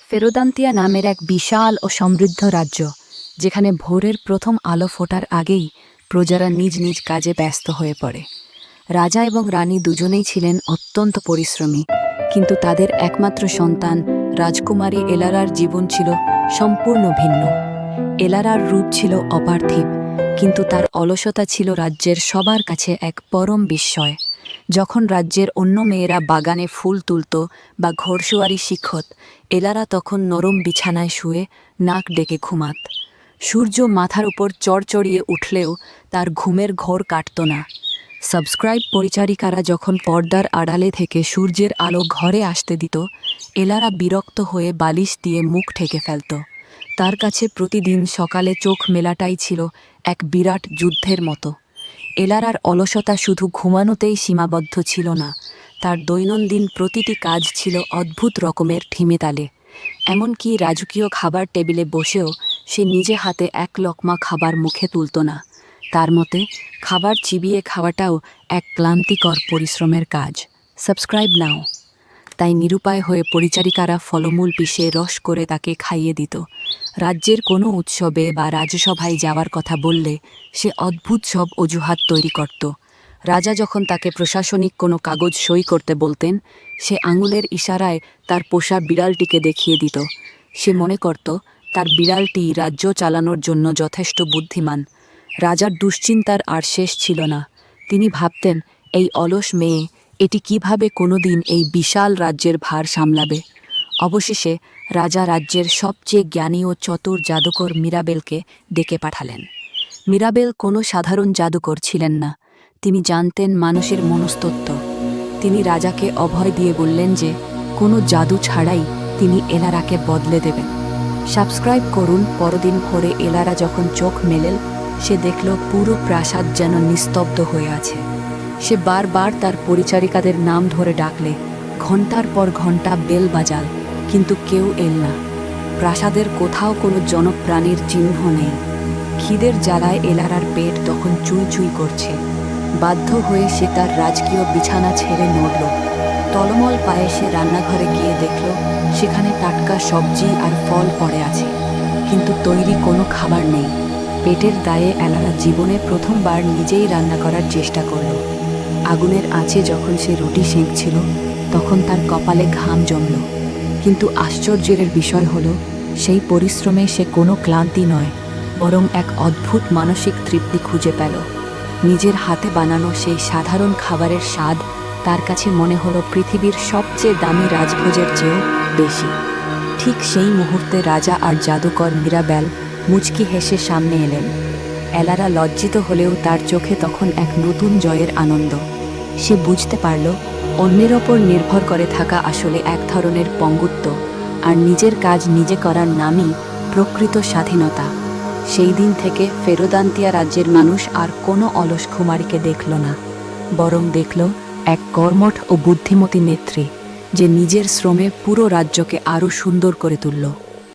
ফেরোদান্তিয়া নামের এক বিশাল ও সমৃদ্ধ রাজ্য, যেখানে ভোরের প্রথম আলো ফোটার আগেই প্রজারা নিজ নিজ কাজে ব্যস্ত হয়ে পড়ে। রাজা এবং রানী দুজনেই ছিলেন অত্যন্ত পরিশ্রমী, কিন্তু তাদের একমাত্র সন্তান রাজকুমারী এলারার জীবন ছিল সম্পূর্ণ ভিন্ন। এলারার রূপ ছিল অপার্থিব, কিন্তু তার অলসতা ছিল রাজ্যের সবার কাছে এক পরম বিস্ময়। যখন রাজ্যের অন্য মেয়েরা বাগানে ফুল তুলত বা ঘোড়সওয়ারি শিখত, এলারা তখন নরম বিছানায় শুয়ে নাক ডেকে ঘুমাত। সূর্য মাথার উপর চড়চড়িয়ে উঠলেও তার ঘুমের ঘোর কাটত না। সাবস্ক্রাইব পরিচারিকারা যখন পর্দার আড়ালে থেকে সূর্যের আলো ঘরে আসতে দিত, এলারা বিরক্ত হয়ে বালিশ দিয়ে মুখ ঢেকে ফেলত। তার কাছে প্রতিদিন সকালে চোখ মেলাটাই ছিল এক বিরাট যুদ্ধের মতো। এলারার অলসতা শুধু ঘুমানোতেই সীমাবদ্ধ ছিল না, তার দৈনন্দিন প্রতিটি কাজ ছিল অদ্ভুত রকমের ঢিমেতালে। এমনকি রাজকীয় খাবার টেবিলে বসেও সে নিজে হাতে এক লকমা খাবার মুখে তুলত না। তার মতে খাবার চিবিয়ে খাওয়াটাও এক ক্লান্তিকর পরিশ্রমের কাজ। সাবস্ক্রাইব নাও। তাই নিরুপায় হয়ে পরিচারিকারা ফলমূল পিষে রস করে তাকে খাইয়ে দিত। রাজ্যের কোনো উৎসবে বা রাজসভায় যাওয়ার কথা বললে সে অদ্ভুত সব অজুহাত তৈরি করত। রাজা যখন তাকে প্রশাসনিক কোনো কাগজ সই করতে বলতেন, সে আঙুলের ইশারায় তার পোষা বিড়ালটিকে দেখিয়ে দিত। সে মনে করত তার বিড়ালটি রাজ্য চালানোর জন্য যথেষ্ট বুদ্ধিমান। রাজার দুশ্চিন্তার আর শেষ ছিল না। তিনি ভাবতেন, এই অলস মেয়ে এটি কিভাবে কোনোদিন এই বিশাল রাজ্যের ভার সামলাবে। অবশেষে রাজা রাজ্যের সবচেয়ে জ্ঞানী ও চতুর জাদুকর মিরাবেলকে ডেকে পাঠালেন। মিরাবেল কোনো সাধারণ জাদুকর ছিলেন না, তিনি জানতেন মানুষের মনস্তত্ত্ব। তিনি রাজাকে অভয় দিয়ে বললেন যে কোনো জাদু ছাড়াই তিনি এলারাকে বদলে দেবেন। সাবস্ক্রাইব করুন। পরদিন ভোরে এলারা যখন চোখ মেলেল, সে দেখল পুরো প্রাসাদ যেন নিস্তব্ধ হয়ে আছে। সে বারবার তার পরিচারিকাদের নাম ধরে ডাকলে, ঘণ্টার পর ঘণ্টা বেল বাজাল, কিন্তু কেউ এল না। প্রাসাদের কোথাও কোনো জনপ্রাণীর চিহ্ন নেই। খিদের জ্বালায় এলারার পেট তখন চুই চুই করছে। বাধ্য হয়ে সে তার রাজকীয় বিছানা ছেড়ে নড়ল। টলমল পায়ে সে রান্নাঘরে গিয়ে দেখল সেখানে টাটকা সবজি আর ফল পড়ে আছে, কিন্তু তৈরি কোনো খাবার নেই। পেটের দায়ে এলারা জীবনে প্রথমবার নিজেই রান্না করার চেষ্টা করল। আগুনের আঁচে যখন সে রুটি সেঁকছিল, তখন তার কপালে ঘাম জমল। কিন্তু আশ্চর্যের বিষয় হলো, সেই পরিশ্রমে সে কোনো ক্লান্তি নয়, বরং এক অদ্ভুত মানসিক তৃপ্তি খুঁজে পেল। নিজের হাতে বানানো সেই সাধারণ খাবারের স্বাদ তার কাছে মনে হলো পৃথিবীর সবচেয়ে দামি রাজভোজের চেয়েও বেশি। ঠিক সেই মুহূর্তে রাজা আর জাদুকর মিরাবেল মুচকি হেসে সামনে এলেন। এলারা লজ্জিত হলেও তার চোখে তখন এক নতুন জয়ের আনন্দ। সে বুঝতে পারল, অন্যের ওপর নির্ভর করে থাকা আসলে এক ধরনের পঙ্গুত্ব, আর নিজের কাজ নিজে করার নামই প্রকৃত স্বাধীনতা। সেই দিন থেকে ফেরোদান্তিয়া রাজ্যের মানুষ আর কোনো অলস কুমারীকে দেখল না, বরং দেখল এক কর্মঠ ও বুদ্ধিমতী নেত্রী, যে নিজের শ্রমে পুরো রাজ্যকে আরও সুন্দর করে তুলল।